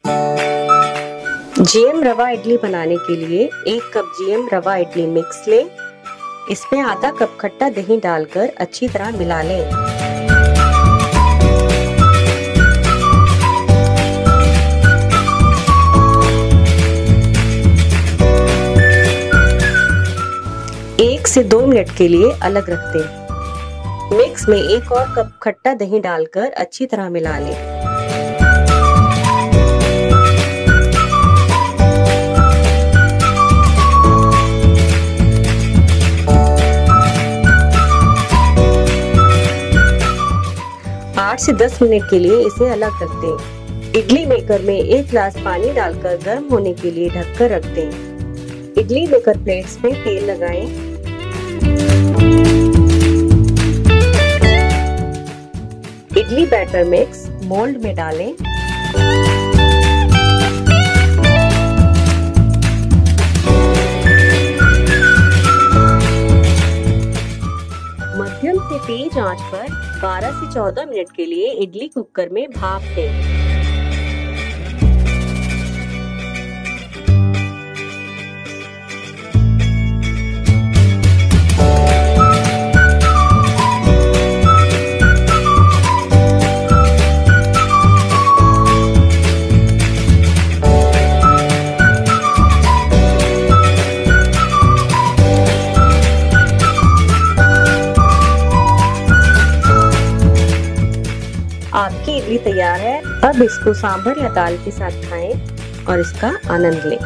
GM रवा इडली बनाने के लिए 1 कप जीएम रवा इडली मिक्स लें। इसमें आधा कप खट्टा दही डालकर अच्छी तरह मिला लें। एक से 2 मिनट के लिए अलग रख दें। मिक्स में 1 और कप खट्टा दही डालकर अच्छी तरह मिला लें। आठ से 10 मिनट के लिए इसे अलग रख दें। इडली मेकर में 1 गिलास पानी डालकर गर्म होने के लिए ढककर रख दें। इडली मेकर प्लेट्स में तेल लगाएं। इडली बैटर मिक्स मोल्ड में डालें। मध्यम से तेज आंच पर 12 से 14 मिनट के लिए इडली कुकर में भाप दें। आपकी इडली तैयार है। अब इसको सांभर या दाल के साथ खाएं और इसका आनंद लें।